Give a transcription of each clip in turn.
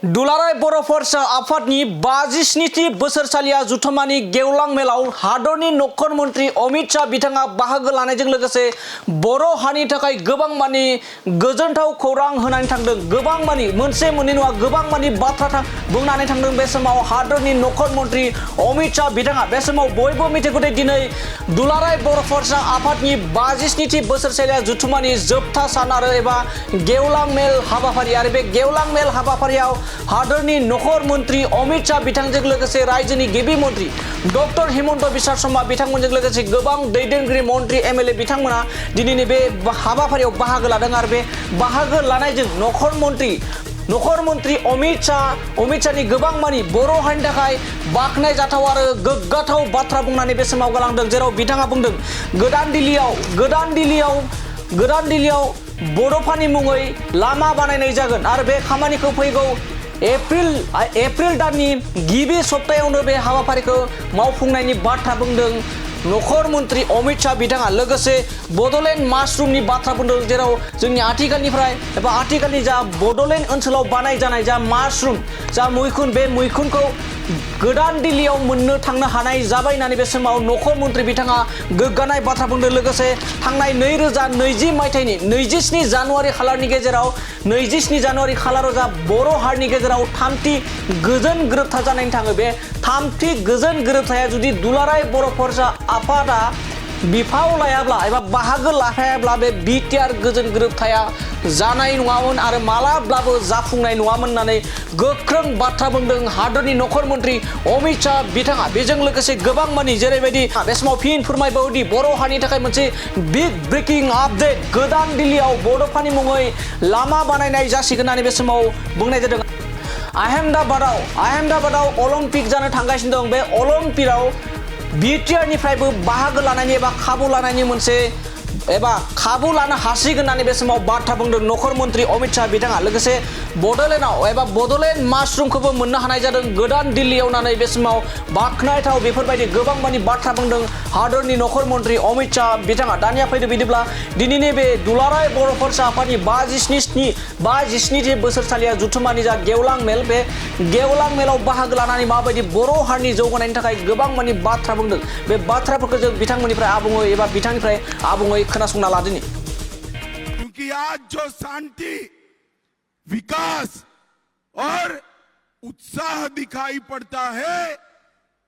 दुलाराय बर' फरायसा आफादनि 57थि बोसोरसालिया जुथुम्मानि गेवलां मेलाव हादरनि नखर मन्त्रि अमित शाह बिथाङा बाहागो लानायजों लोगोसे बर' हारिनि थाखाय गोबां मानि गोजोनथाव खौरां होनानै थांदों। गोबां मानि मोनसे मोननै नङा गोबां मानि बाथ्रा बुंनानै थांदों। बे समाव हादरनि नखर मन्त्रि अमित शाह बिथाङा बे समाव बयबो मिथिगौ दि दिनै दुलाराय बर' फरायसा आफादनि 57थि बोसोरसालिया जुथुम्मानि जोबथा सान आरो एबा गेवलां मेल हाबाफारि आरो बे गेवलां मेल हाबाफारियाव हादरनि नखर मन्त्रि अमित शाह बिथांजों लोगोसे रायजोनि गिबि मन्त्रि डक्टर हिमन्त बिश्व शर्मा बिथांमोनजों लोगोसे गोबां दैदेनगिरि मन्त्रि एमएलए बिथांमोना दिनैनि बे हाबाफारियाव बाहागो लादों आरो बे बाहागो लानायजों नखर मन्त्रि अमित शाहनि गोबां मानि बर' हारिनि थाखाय बाख्नाय जाथाव आरो गोग्गाथाव बाथ्रा बुंनानै बे समाव गालांदों। जेराव बिथाङा बुंदों गोदान दिल्लीयाव बड'फानि मुङै लामा बानायनाय जागोन आरो बे खामानिखौ फैगौ एप्रिल दाननि गिबि सप्तायावनो बे हाबाफारिखौ मावफुंनायनि बाथ्रा बुंदों नखर मन्त्रि अमित शाह बिथाङा। लोगोसे बड'लेण्ड माशरुमनि बाथ्रा बुंदों। जेराव जोंनि आथिखालनि जा बड'लेण्ड ओनसोलाव बानाय जानाय जा माशरुम जा मैखुन बे मैखुनखौ गोदान दिल्लीयाव मोननो थांनो हानाय जाबाय होननानै बे समाव नखर मन्त्रि बिथाङा गोग्गानाय बाथ्रा बुंदों। लोगोसे थांनाय 2020 मायथाइनि 27 जानुवारि खालाराव जा बर' हारिनि गेजेराव थामथि गोजोन गोरोबथा जानानै थाङो। बे थामथि गोजोन गोरोबथाया जुदि दुलाराय बर' फरायसा आफादा बिफाव लायाब्ला एबा बाहागो लाफायाब्ला बे बिटिआर गोजोन गोरोबथाया जानाय नङामोन आरो मालाब्लाबो जाफुंनाय नङामोन होननानै गोख्रों बाथ्रा बुंदों हादरनि नखर मन्त्रि अमित शाह बिथाङा। बेजों लोगोसे गोबां मानि जेरैबायदि बे समाव फिन फोरमायबावदि बर' हारिनि थाखाय मोनसे बिग ब्रेकिं आपडेट गोदान दिल्लीयाव बड'फानि मुङै लामा बानायनाय जासिगोन होननानै बे समाव बुंनाय जादों। आहमेदाबादाव अलिम्पिक जानो थांगासिनो दं। बे अलिम्पिकआव बिटिआरनिफ्रायबो बाहागो लानायनि एबा खाबु लानो हासिगोन होननानै बे समाव बाथ्रा बुंदों नखर मन्त्रि अमित शाह बिथाङा। लोगोसे बड'लेण्ड माशरुमखौबो मोननो हानाय जादों गोदान दिल्लीयाव होननानै बे समाव बाख्नायथाव बेफोरबायदि गोबां मानि बाथ्रा बुंदों हादरनि नखर मन्त्रि अमित शाह बिथाङा। दानिया फैदो बिदिब्ला दिनैनि बे दुलाराय बर' फरायसा आफादनि 57थि बोसोरसालिया जुथुम्मानि जा गेवलां मेल बे गेवलां मेलाव बाहागो लानानै माबायदि बर' हारिनि जौगानायनि थाखाय गोबां मानि बाथ्रा बुंदों। बे बाथ्राफोरखौ जों बिथांनिफ्राय आबुङै खोनासंना लादिनि। क्योंकि आज जो शांति, विकास और उत्साह दिखाई पड़ता है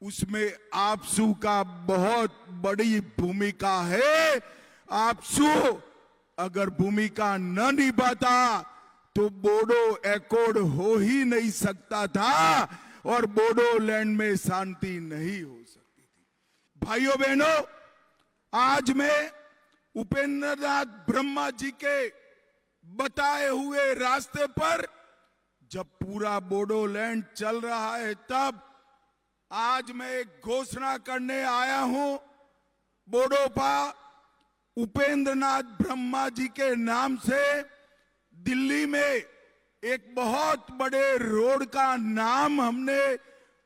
उसमें आपसू का बहुत बड़ी भूमिका है। आपसू अगर भूमिका न निभाता तो बोडो एकॉर्ड हो ही नहीं सकता था और बोडोलैंड में शांति नहीं हो सकती थी। भाइयों बहनों, आज मैं उपेंद्रनाथ ब्रह्मा जी के बताए हुए रास्ते पर जब पूरा बोडोलैंड चल रहा है तब आज मैं एक घोषणा करने आया हूं। बोडोपा उपेंद्रनाथ ब्रह्मा जी के नाम से दिल्ली में एक बहुत बड़े रोड का नाम हमने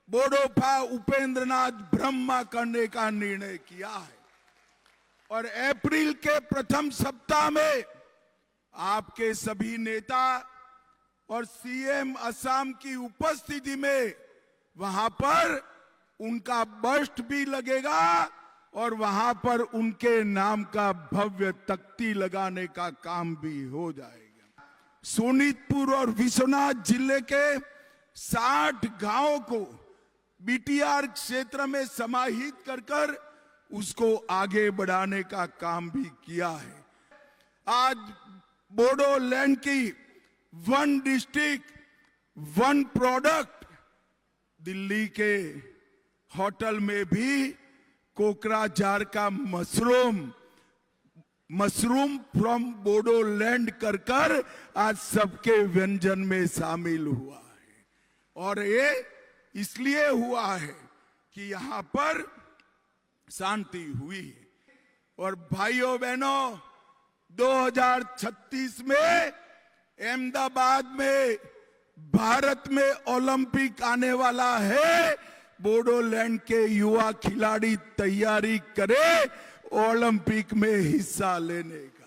बोडोपा उपेंद्रनाथ ब्रह्मा करने का निर्णय किया है और अप्रैल के प्रथम सप्ताह में आपके सभी नेता और सीएम असम की उपस्थिति में वहां पर उनका बस्ट भी लगेगा और वहां पर उनके नाम का भव्य तख्ती लगाने का काम भी हो जाएगा। सोनीतपुर और विश्वनाथ जिले के 60 गांवों को बीटीआर क्षेत्र में समाहित कर उसको आगे बढ़ाने का काम भी किया है। आज बोडोलैंड की 1 डिस्ट्रिक्ट 1 प्रोडक्ट दिल्ली के होटल में भी कोकराझार का मशरूम फ्रॉम बोडोलैंड कर आज सबके व्यंजन में शामिल हुआ है। और ये इसलिए हुआ है कि यहां पर शांति हुई है। और भाइयों बहनों, 2036 में अहमदाबाद में भारत में ओलंपिक आने वाला है। बोडोलैंड के युवा खिलाड़ी तैयारी करें ओलंपिक में हिस्सा लेने का।